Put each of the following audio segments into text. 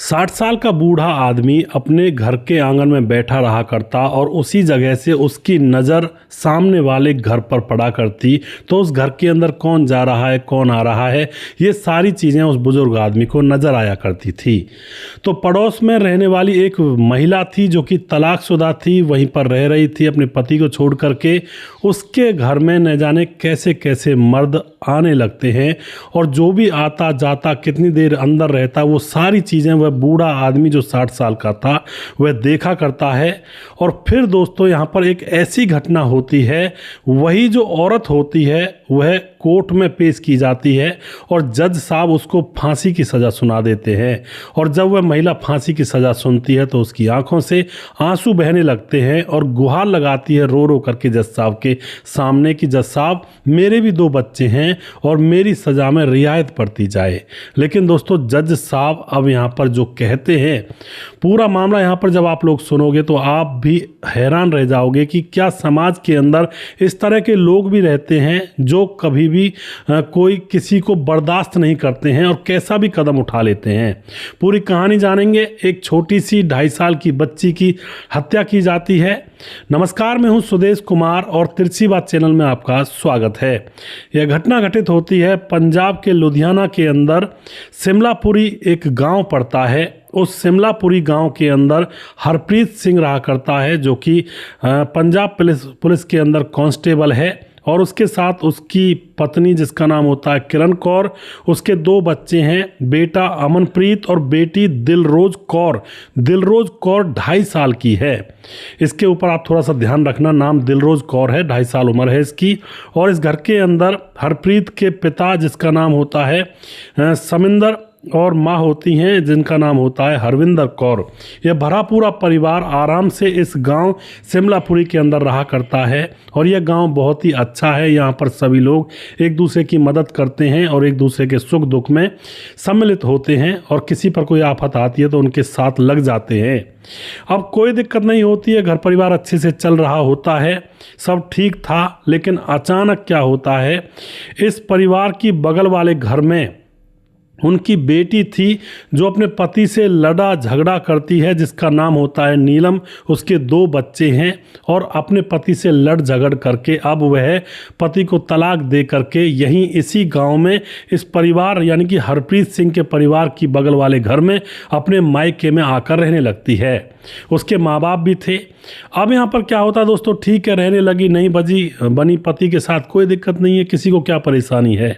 60 साल का बूढ़ा आदमी अपने घर के आंगन में बैठा रहा करता और उसी जगह से उसकी नज़र सामने वाले घर पर पड़ा करती। तो उस घर के अंदर कौन जा रहा है, कौन आ रहा है, ये सारी चीज़ें उस बुज़ुर्ग आदमी को नज़र आया करती थी। तो पड़ोस में रहने वाली एक महिला थी जो कि तलाकशुदा थी, वहीं पर रह रही थी अपने पति को छोड़ करके। उसके घर में न जाने कैसे कैसे मर्द आने लगते हैं और जो भी आता जाता कितनी देर अंदर रहता, वो सारी चीज़ें वह बूढ़ा आदमी जो 60 साल का था वह देखा करता है। और फिर दोस्तों यहाँ पर एक ऐसी घटना होती है, वही जो औरत होती है वह कोर्ट में पेश की जाती है और जज साहब उसको फांसी की सज़ा सुना देते हैं। और जब वह महिला फांसी की सज़ा सुनती है तो उसकी आंखों से आंसू बहने लगते हैं और गुहार लगाती है रो रो करके जज साहब के सामने कि जज साहब मेरे भी 2 बच्चे हैं और मेरी सज़ा में रियायत पड़ती जाए। लेकिन दोस्तों जज साहब अब यहाँ पर जो कहते हैं, पूरा मामला यहाँ पर जब आप लोग सुनोगे तो आप भी हैरान रह जाओगे कि क्या समाज के अंदर इस तरह के लोग भी रहते हैं जो कभी भी कोई किसी को बर्दाश्त नहीं करते हैं और कैसा भी कदम उठा लेते हैं। पूरी कहानी जानेंगे। एक छोटी सी 2.5 साल की बच्ची की हत्या की जाती है। नमस्कार, मैं हूं सुदेश कुमार और तिरछी बात चैनल में आपका स्वागत है। यह घटना घटित होती है पंजाब के लुधियाना के अंदर। शिमलापुरी एक गांव पड़ता है। उस शिमलापुरी गांव के अंदर हरप्रीत सिंह रहा करता है जो कि पंजाब पुलिस के अंदर कांस्टेबल है और उसके साथ उसकी पत्नी जिसका नाम होता है किरण कौर, उसके 2 बच्चे हैं, बेटा अमनप्रीत और बेटी दिलरोज कौर। दिलरोज कौर 2.5 साल की है। इसके ऊपर आप थोड़ा सा ध्यान रखना, नाम दिलरोज कौर है, 2.5 साल उम्र है इसकी। और इस घर के अंदर हरप्रीत के पिता जिसका नाम होता है समिंदर और माँ होती हैं जिनका नाम होता है हरविंदर कौर। यह भरा पूरा परिवार आराम से इस गांव शिमलापुरी के अंदर रहा करता है और यह गांव बहुत ही अच्छा है। यहाँ पर सभी लोग एक दूसरे की मदद करते हैं और एक दूसरे के सुख दुख में सम्मिलित होते हैं और किसी पर कोई आफत आती है तो उनके साथ लग जाते हैं। अब कोई दिक्कत नहीं होती है, घर परिवार अच्छे से चल रहा होता है, सब ठीक था। लेकिन अचानक क्या होता है, इस परिवार की बगल वाले घर में उनकी बेटी थी जो अपने पति से लड़ा झगड़ा करती है, जिसका नाम होता है नीलम। उसके 2 बच्चे हैं और अपने पति से लड़ झगड़ करके अब वह पति को तलाक दे करके यहीं इसी गांव में इस परिवार यानी कि हरप्रीत सिंह के परिवार की बगल वाले घर में अपने मायके में आकर रहने लगती है। उसके माँ बाप भी थे। अब यहाँ पर क्या होता है दोस्तों, ठीक है, रहने लगी, नहीं बनी पति के साथ, कोई दिक्कत नहीं है, किसी को क्या परेशानी है।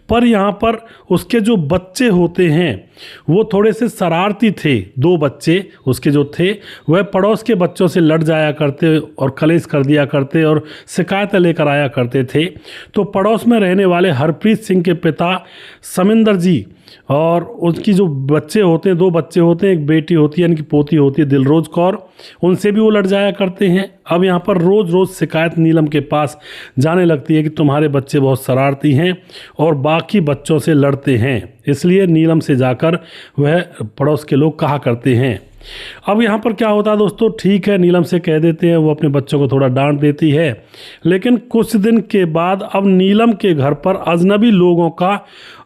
पर यहाँ पर उसके जो बच्चे होते हैं वो थोड़े से शरारती थे। 2 बच्चे उसके जो थे वह पड़ोस के बच्चों से लड़ जाया करते और कलेश कर दिया करते और शिकायतें लेकर आया करते थे। तो पड़ोस में रहने वाले हरप्रीत सिंह के पिता समिंदर जी और उनकी जो बच्चे होते हैं, 2 बच्चे होते हैं, एक बेटी होती है यानी कि पोती होती है दिलरोज कौर, उनसे भी वो लड़ जाया करते हैं। अब यहाँ पर रोज़ रोज़ शिकायत नीलम के पास जाने लगती है कि तुम्हारे बच्चे बहुत शरारती हैं और बाकी बच्चों से लड़ते हैं, इसलिए नीलम से जाकर वह पड़ोस के लोग कहा करते हैं। अब यहाँ पर क्या होता है दोस्तों, ठीक है, नीलम से कह देते हैं, वो अपने बच्चों को थोड़ा डांट देती है। लेकिन कुछ दिन के बाद अब नीलम के घर पर अजनबी लोगों का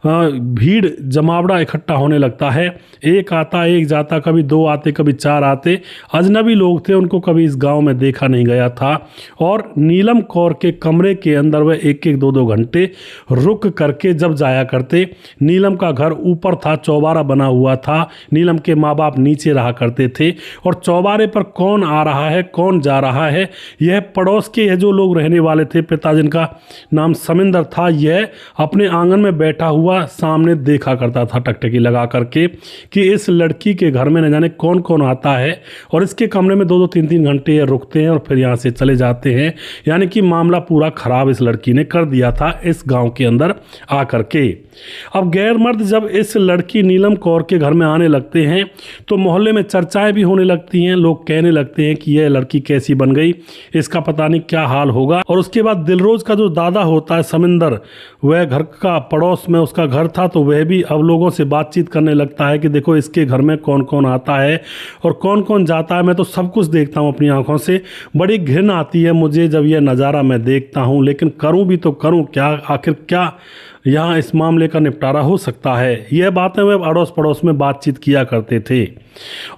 भीड़ जमावड़ा इकट्ठा होने लगता है। एक आता एक जाता, कभी 2 आते कभी 4 आते। अजनबी लोग थे, उनको कभी इस गांव में देखा नहीं गया था। और नीलम कौर के कमरे के अंदर वह 1-1 2-2 घंटे रुक करके जब जाया करते। नीलम का घर ऊपर था, चौबारा बना हुआ था, नीलम के माँ बाप नीचे रहा करते थे और चौबारे पर कौन आ रहा है कौन जा रहा है यह पड़ोस के यह जो लोग रहने वाले थे, पिता जिनका नाम समिंदर था, यह अपने आंगन में बैठा हुआ सामने देखा करता था टकटकी लगा करके कि इस लड़की के घर में न जाने कौन कौन आता है। और इसके कमरे में 2-2 3-3 घंटे ये रुकते हैं और फिर यहाँ से चले जाते हैं। यानी कि मामला पूरा खराब इस लड़की ने कर दिया था इस गांव के अंदर आकर के। अब गैर मर्द जब इस लड़की नीलम कौर के घर में आने लगते हैं तो मोहल्ले में चर्चाएं भी होने लगती हैं। लोग कहने लगते हैं कि यह लड़की कैसी बन गई, इसका पता नहीं क्या हाल होगा। और उसके बाद दिलरोज का जो दादा होता है समिंदर, वह घर का पड़ोस में उसका घर था, तो वह भी अब लोगों से बातचीत करने लगता है कि देखो इसके घर में कौन कौन आता है और कौन कौन जाता है। मैं तो सब कुछ देखता हूँ अपनी आंखों से, बड़ी घिन आती है मुझे जब यह नज़ारा मैं देखता हूँ, लेकिन करूँ भी तो करूँ क्या, आखिर क्या यहाँ इस मामले का निपटारा हो सकता है। यह बातें वे अड़ोस पड़ोस में बातचीत किया करते थे।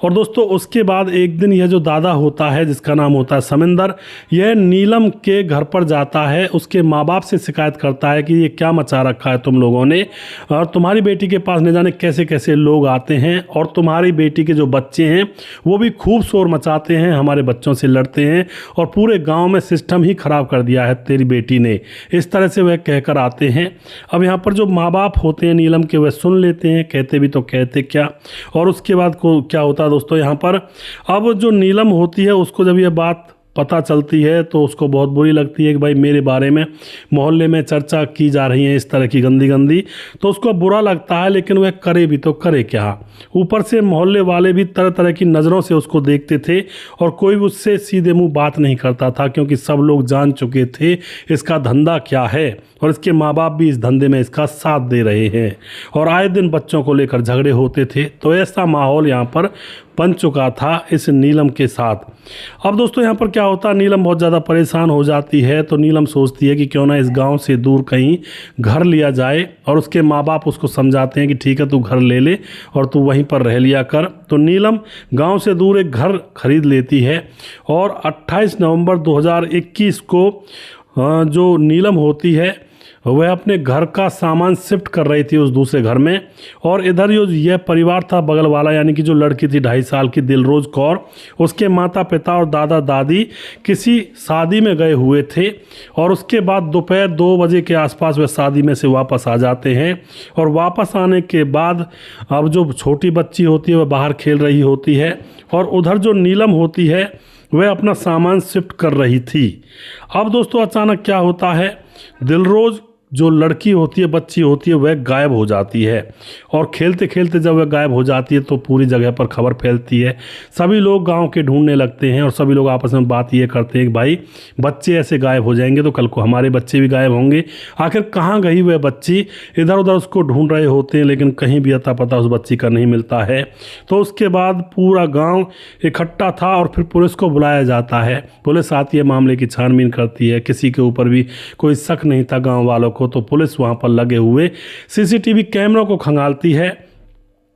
और दोस्तों उसके बाद एक दिन यह जो दादा होता है जिसका नाम होता है समिंदर, यह नीलम के घर पर जाता है, उसके माँ बाप से शिकायत करता है कि ये क्या मचा रखा है तुम लोगों ने, और तुम्हारी बेटी के पास न जाने कैसे कैसे लोग आते हैं, और तुम्हारी बेटी के जो बच्चे हैं वो भी खूब शोर मचाते हैं, हमारे बच्चों से लड़ते हैं, और पूरे गाँव में सिस्टम ही खराब कर दिया है तेरी बेटी ने। इस तरह से वह कहकर आते हैं। अब यहाँ पर जो माँ बाप होते हैं नीलम के, वह सुन लेते हैं, कहते भी तो कहते क्या। और उसके बाद को क्या होता है दोस्तों, यहाँ पर अब जो नीलम होती है उसको जब ये बात पता चलती है तो उसको बहुत बुरी लगती है कि भाई मेरे बारे में मोहल्ले में चर्चा की जा रही है इस तरह की गंदी गंदी, तो उसको बुरा लगता है, लेकिन वह करे भी तो करे क्या। ऊपर से मोहल्ले वाले भी तरह तरह की नज़रों से उसको देखते थे, और कोई उससे सीधे मुंह बात नहीं करता था, क्योंकि सब लोग जान चुके थे इसका धंधा क्या है, और इसके माँ बाप भी इस धंधे में इसका साथ दे रहे हैं, और आए दिन बच्चों को लेकर झगड़े होते थे। तो ऐसा माहौल यहाँ पर बन चुका था इस नीलम के साथ। अब दोस्तों यहाँ पर क्या होता है, नीलम बहुत ज़्यादा परेशान हो जाती है, तो नीलम सोचती है कि क्यों ना इस गांव से दूर कहीं घर लिया जाए, और उसके माँ बाप उसको समझाते हैं कि ठीक है तू घर ले ले और तू वहीं पर रह लिया कर। तो नीलम गांव से दूर एक घर खरीद लेती है, और 28 नवंबर 2021 को जो नीलम होती है वह अपने घर का सामान शिफ्ट कर रही थी उस दूसरे घर में, और इधर यह परिवार था बगल वाला, यानी कि जो लड़की थी 2.5 साल की दिलरोज कौर, उसके माता पिता और दादा दादी किसी शादी में गए हुए थे, और उसके बाद दोपहर 2 बजे के आसपास वह शादी में से वापस आ जाते हैं। और वापस आने के बाद अब जो छोटी बच्ची होती है वह बाहर खेल रही होती है, और उधर जो नीलम होती है वह अपना सामान शिफ्ट कर रही थी। अब दोस्तों अचानक क्या होता है, दिलरोज जो लड़की होती है, बच्ची होती है, वह गायब हो जाती है, और खेलते खेलते जब वह गायब हो जाती है तो पूरी जगह पर खबर फैलती है। सभी लोग गांव के ढूंढने लगते हैं, और सभी लोग आपस में बात ये करते हैं कि भाई बच्चे ऐसे गायब हो जाएंगे तो कल को हमारे बच्चे भी गायब होंगे। आखिर कहाँ गई वह बच्ची, इधर उधर उसको ढूंढ रहे होते हैं, लेकिन कहीं भी अता पता उस बच्ची का नहीं मिलता है। तो उसके बाद पूरा गाँव इकट्ठा था, और फिर पुलिस को बुलाया जाता है। पुलिस आती है, मामले की छानबीन करती है, किसी के ऊपर भी कोई शक नहीं था गाँव वालों को। तो पुलिस वहां पर लगे हुए सीसीटीवी कैमरों को खंगालती है,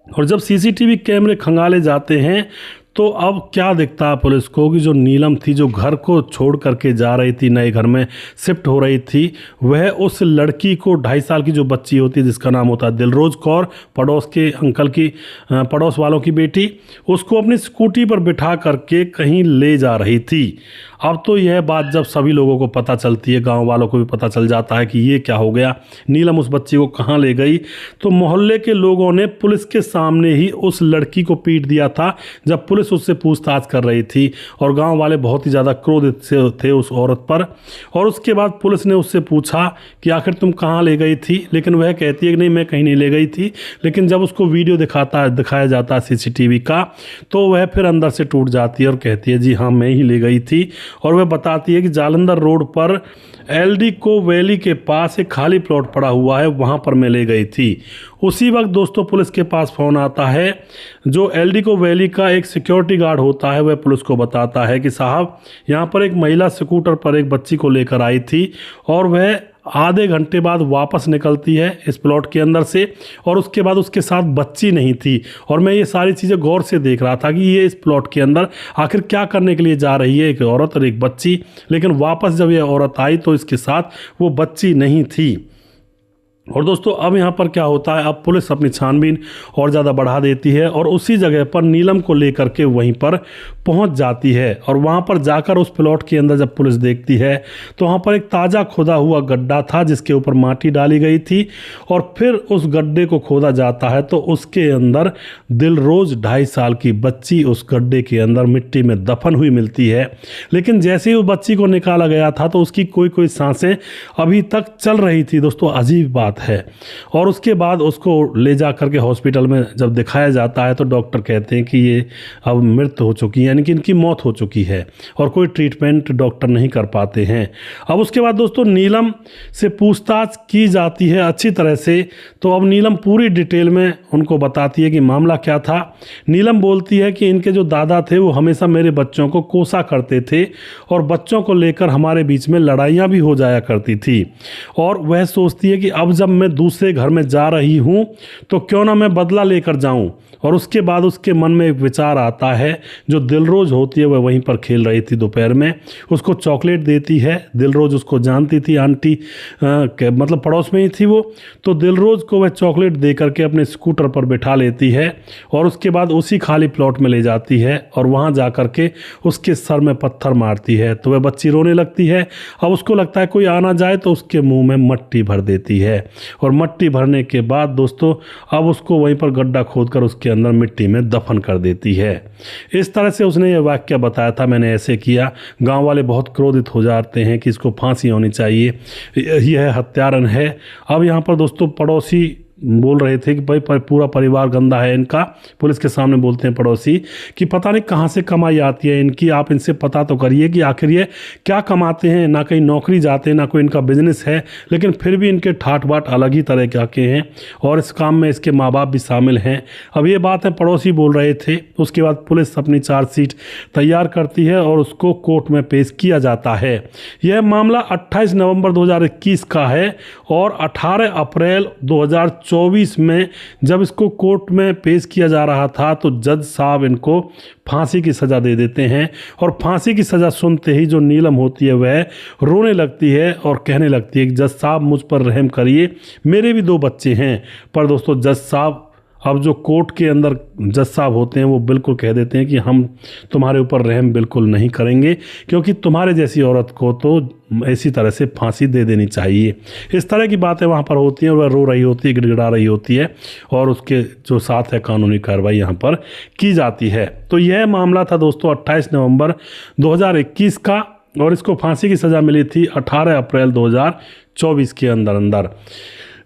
और जब सीसीटीवी कैमरे खंगाले जाते हैं तो अब क्या दिखता है पुलिस को कि जो नीलम थी, जो घर को छोड़ करके जा रही थी, नए घर में शिफ्ट हो रही थी, वह उस लड़की को 2.5 साल की जो बच्ची होती है जिसका नाम होता है दिलरोज कौर, पड़ोस के अंकल की, पड़ोस वालों की बेटी, उसको अपनी स्कूटी पर बिठा करके कहीं ले जा रही थी। अब तो यह बात जब सभी लोगों को पता चलती है, गांव वालों को भी पता चल जाता है कि ये क्या हो गया, नीलम उस बच्ची को कहाँ ले गई, तो मोहल्ले के लोगों ने पुलिस के सामने ही उस लड़की को पीट दिया था जब पुलिस उससे पूछताछ कर रही थी, और गांव वाले बहुत ही ज़्यादा क्रोधित से थे उस औरत पर। और उसके बाद पुलिस ने उससे पूछा कि आखिर तुम कहाँ ले गई थी, लेकिन वह कहती है कि नहीं मैं कहीं नहीं ले गई थी। लेकिन जब उसको वीडियो दिखाया जाता है सीसीटीवी का, तो वह फिर अंदर से टूट जाती है और कहती है जी हाँ मैं ही ले गई थी। और वह बताती है कि जालंधर रोड पर एल्डिको वैली के पास एक खाली प्लॉट पड़ा हुआ है, वहाँ पर मैं ले गई थी। उसी वक्त दोस्तों पुलिस के पास फ़ोन आता है। जो एल्डिको वैली का एक सिक्योरिटी गार्ड होता है वह पुलिस को बताता है कि साहब यहाँ पर एक महिला स्कूटर पर एक बच्ची को लेकर आई थी, और वह आधे घंटे बाद वापस निकलती है इस प्लॉट के अंदर से, और उसके बाद उसके साथ बच्ची नहीं थी। और मैं ये सारी चीज़ें गौर से देख रहा था कि ये इस प्लॉट के अंदर आखिर क्या करने के लिए जा रही है, एक औरत और एक बच्ची। लेकिन वापस जब ये औरत आई तो इसके साथ वो बच्ची नहीं थी। और दोस्तों अब यहाँ पर क्या होता है, अब पुलिस अपनी छानबीन और ज़्यादा बढ़ा देती है, और उसी जगह पर नीलम को लेकर के वहीं पर पहुँच जाती है। और वहाँ पर जाकर उस प्लॉट के अंदर जब पुलिस देखती है तो वहाँ पर एक ताज़ा खोदा हुआ गड्ढा था जिसके ऊपर माटी डाली गई थी, और फिर उस गड्ढे को खोदा जाता है तो उसके अंदर दिलरोज 2.5 साल की बच्ची उस गड्ढे के अंदर मिट्टी में दफन हुई मिलती है। लेकिन जैसे ही उस बच्ची को निकाला गया था तो उसकी कोई सांसें अभी तक चल रही थी। दोस्तों अजीब बात है। और उसके बाद उसको ले जा करके हॉस्पिटल में जब दिखाया जाता है तो डॉक्टर कहते हैं कि ये अब मृत हो चुकी है, यानी कि इनकी मौत हो चुकी है, और कोई ट्रीटमेंट डॉक्टर नहीं कर पाते हैं। अब उसके बाद दोस्तों नीलम से पूछताछ की जाती है अच्छी तरह से। तो अब नीलम पूरी डिटेल में उनको बताती है कि मामला क्या था। नीलम बोलती है कि इनके जो दादा थे वो हमेशा मेरे बच्चों को कोसा करते थे, और बच्चों को लेकर हमारे बीच में लड़ाइयाँ भी हो जाया करती थी। और वह सोचती है कि अब जब जब मैं दूसरे घर में जा रही हूँ तो क्यों ना मैं बदला लेकर जाऊँ। और उसके बाद उसके मन में एक विचार आता है, जो दिलरोज होती है वह वहीं पर खेल रही थी दोपहर में, उसको चॉकलेट देती है। दिलरोज उसको जानती थी, आंटी मतलब पड़ोस में ही थी वो, तो दिलरोज को वह चॉकलेट दे करके अपने स्कूटर पर बिठा लेती है और उसके बाद उसी खाली प्लॉट में ले जाती है और वहाँ जा कर के उसके सर में पत्थर मारती है। तो वह बच्ची रोने लगती है। अब उसको लगता है कोई आना जाए तो उसके मुंह में मट्टी भर देती है और मट्टी भरने के बाद दोस्तों अब उसको वहीं पर गड्ढा खोदकर उसके अंदर मिट्टी में दफन कर देती है। इस तरह से उसने ये वाक्य बताया था, मैंने ऐसे किया। गांव वाले बहुत क्रोधित हो जाते हैं कि इसको फांसी होनी चाहिए, यह हत्यारन है। अब यहाँ पर दोस्तों पड़ोसी बोल रहे थे कि भाई पूरा परिवार गंदा है इनका। पुलिस के सामने बोलते हैं पड़ोसी कि पता नहीं कहाँ से कमाई आती है इनकी, आप इनसे पता तो करिए कि आखिर ये क्या कमाते हैं। ना कहीं नौकरी जाते हैं, ना कोई इनका बिजनेस है, लेकिन फिर भी इनके ठाट बाट अलग ही तरह के हैं और इस काम में इसके माँ बाप भी शामिल हैं। अब ये बात है पड़ोसी बोल रहे थे। उसके बाद पुलिस अपनी चार्जशीट तैयार करती है और उसको कोर्ट में पेश किया जाता है। यह मामला 28 नवंबर 2021 का है और 18 अप्रैल 2024 में जब इसको कोर्ट में पेश किया जा रहा था तो जज साहब इनको फांसी की सज़ा दे देते हैं। और फांसी की सज़ा सुनते ही जो नीलम होती है वह रोने लगती है और कहने लगती है कि जज साहब मुझ पर रहम करिए, मेरे भी 2 बच्चे हैं। पर दोस्तों जज साहब, अब जो कोर्ट के अंदर जज साहब होते हैं वो बिल्कुल कह देते हैं कि हम तुम्हारे ऊपर रहम बिल्कुल नहीं करेंगे, क्योंकि तुम्हारे जैसी औरत को तो ऐसी तरह से फांसी दे देनी चाहिए। इस तरह की बातें वहाँ पर होती हैं और वह रो रही होती है, गिड़गिड़ा रही होती है और उसके जो साथ है कानूनी कार्रवाई यहाँ पर की जाती है। तो यह मामला था दोस्तों 28 नवंबर 2021 का और इसको फांसी की सज़ा मिली थी 18 अप्रैल 2024 के अंदर।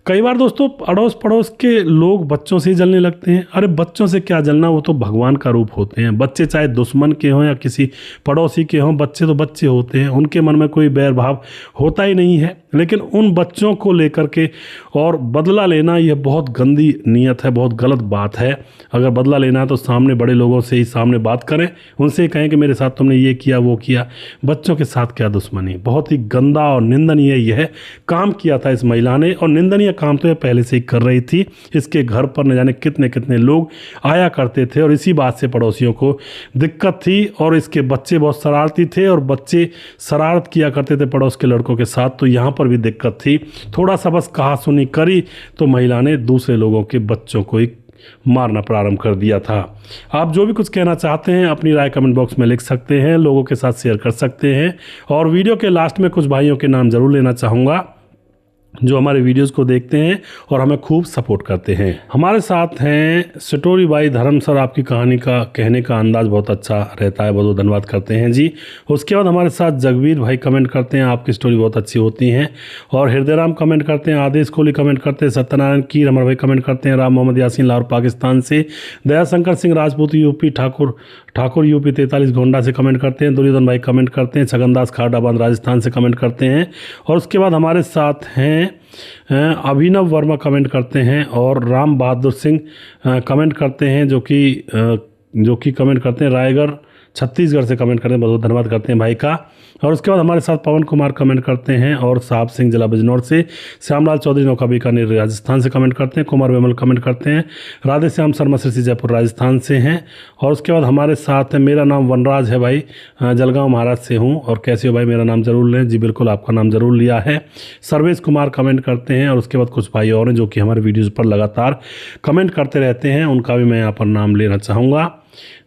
कई बार दोस्तों अड़ोस पड़ोस के लोग बच्चों से ही जलने लगते हैं। अरे बच्चों से क्या जलना, वो तो भगवान का रूप होते हैं। बच्चे चाहे दुश्मन के हों या किसी पड़ोसी के हों, बच्चे तो बच्चे होते हैं, उनके मन में कोई बैर भाव होता ही नहीं है। लेकिन उन बच्चों को लेकर के और बदला लेना यह बहुत गंदी नीयत है, बहुत गलत बात है। अगर बदला लेना है तो सामने बड़े लोगों से ही सामने बात करें, उनसे कहें कि मेरे साथ तुमने ये किया वो किया। बच्चों के साथ क्या दुश्मनी, बहुत ही गंदा और निंदनीय यह काम किया था इस महिला ने। और निंदनीय काम तो यह पहले से ही कर रही थी। इसके घर पर न जाने कितने कितने लोग आया करते थे और इसी बात से पड़ोसियों को दिक्कत थी। और इसके बच्चे बहुत शरारती थे और बच्चे शरारत किया करते थे पड़ोस के लड़कों के साथ, तो यहाँ पर भी दिक्कत थी। थोड़ा सा बस कहा सुनी करी तो महिला ने दूसरे लोगों के बच्चों को ही मारना प्रारंभ कर दिया था। आप जो भी कुछ कहना चाहते हैं अपनी राय कमेंट बॉक्स में लिख सकते हैं, लोगों के साथ शेयर कर सकते हैं। और वीडियो के लास्ट में कुछ भाइयों के नाम जरूर लेना चाहूँगा जो हमारे वीडियोस को देखते हैं और हमें खूब सपोर्ट करते हैं। हमारे साथ हैं स्टोरी बाई धर्म सर, आपकी कहानी का कहने का अंदाज़ बहुत अच्छा रहता है, बहुत धन्यवाद करते हैं जी। उसके बाद हमारे साथ जगवीर भाई कमेंट करते हैं, आपकी स्टोरी बहुत अच्छी होती हैं। और हृदयराम कमेंट करते हैं, आदेश कोहली कमेंट करते हैं, सत्यनारायण कीर हमारे भाई कमेंट करते हैं, राम मोहम्मद यासीन लाहौर पाकिस्तान से, दयाशंकर सिंह राजपूत यूपी, ठाकुर यूपी 43 गोंडा से कमेंट करते हैं, दुर्योधन भाई कमेंट करते हैं, छगनदास खारडाबाद राजस्थान से कमेंट करते हैं। और उसके बाद हमारे साथ हैं अभिनव वर्मा कमेंट करते हैं और राम बहादुर सिंह कमेंट करते हैं जो कि कमेंट करते हैं रायगढ़ छत्तीसगढ़ से कमेंट करते हैं, बहुत धन्यवाद करते हैं भाई का। और उसके बाद हमारे साथ पवन कुमार कमेंट करते हैं और साहब सिंह जिला बिजनौर से, श्यामलाल चौधरी नौका बीकानेर राजस्थान से कमेंट करते हैं, कुमार विमल कमेंट करते हैं, राधे श्याम शर्मा सिरसी जयपुर राजस्थान से हैं। और उसके बाद हमारे साथ है, मेरा नाम वनराज है भाई, जलगांव महाराष्ट्र से हूँ। और कैसे हो भाई, मेरा नाम ज़रूर लें। जी बिल्कुल, आपका नाम ज़रूर लिया है। सर्वेश कुमार कमेंट करते हैं। और उसके बाद कुछ भाई और हैं जो कि हमारे वीडियोज़ पर लगातार कमेंट करते रहते हैं, उनका भी मैं यहाँ पर नाम लेना चाहूँगा,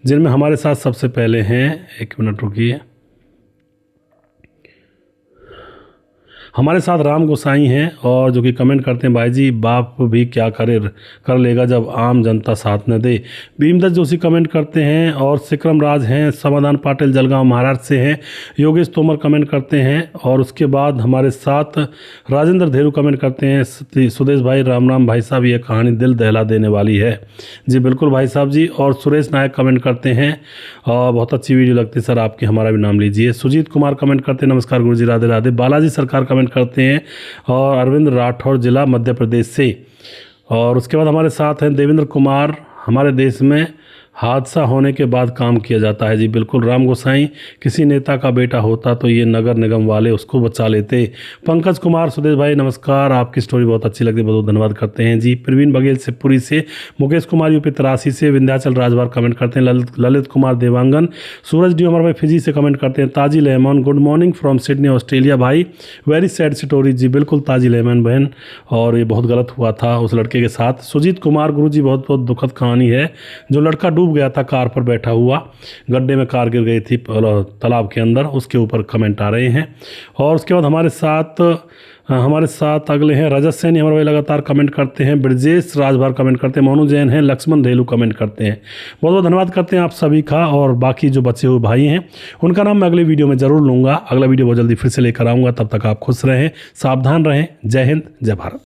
जिनमें हमारे साथ सबसे पहले हैं, एक मिनट रुकिए, हमारे साथ राम गोसाई हैं और जो कि कमेंट करते हैं, भाई जी बाप भी क्या कर लेगा जब आम जनता साथ न दे। भीमदत्त जोशी कमेंट करते हैं और सिक्रम राज हैं, समाधान पाटिल जलगांव महाराष्ट्र से हैं, योगेश तोमर कमेंट करते हैं। और उसके बाद हमारे साथ राजेंद्र धेरू कमेंट करते हैं, सुदेश भाई राम भाई साहब, ये कहानी दिल दहला देने वाली है। जी बिल्कुल भाई साहब जी। और सुरेश नायक कमेंट करते हैं और बहुत अच्छी वीडियो लगती है सर आपकी, हमारा भी नाम लीजिए। सुजीत कुमार कमेंट करते हैं, नमस्कार गुरुजी, राधे राधे। बालाजी सरकार कमेंट करते हैं और अरविंद राठौर जिला मध्य प्रदेश से। और उसके बाद हमारे साथ हैं देवेंद्र कुमार, हमारे देश में हादसा होने के बाद काम किया जाता है। जी बिल्कुल, राम गोसाई किसी नेता का बेटा होता तो ये नगर निगम वाले उसको बचा लेते। पंकज कुमार सुदेश भाई नमस्कार, आपकी स्टोरी बहुत अच्छी लगती है, बहुत धन्यवाद करते हैं जी। प्रवीण बघेल से पुरी से, मुकेश कुमार यूपी 83 से, विंध्याचल राजभर कमेंट करते हैं, ललित कुमार देवांगन, सूरज डी अमर भाई फिजी से कमेंट करते हैं, Tajil Rahman good morning from Sydney Australia भाई, वेरी सैड स्टोरी। जी बिल्कुल ताजिल रहमान बहन, और ये बहुत गलत हुआ था उस लड़के के साथ। सुजीत कुमार गुरु जी बहुत बहुत दुखद कहानी है, जो लड़का डूब गया था कार पर बैठा हुआ, गड्ढे में कार गिर गई थी तालाब के अंदर, उसके ऊपर कमेंट आ रहे हैं। और उसके बाद हमारे साथ अगले हैं रजत सैनी हमारे भाई, लगातार कमेंट करते हैं, ब्रजेश राजभर कमेंट करते हैं, मोनू जैन हैं, लक्ष्मण धेलू कमेंट करते हैं। बहुत बहुत धन्यवाद करते हैं आप सभी का। और बाकी जो बचे हुए भाई हैं उनका नाम मैं अगले वीडियो में ज़रूर लूँगा। अगला वीडियो बहुत जल्दी फिर से लेकर आऊँगा, तब तक आप खुश रहें, सावधान रहें। जय हिंद, जय भारत।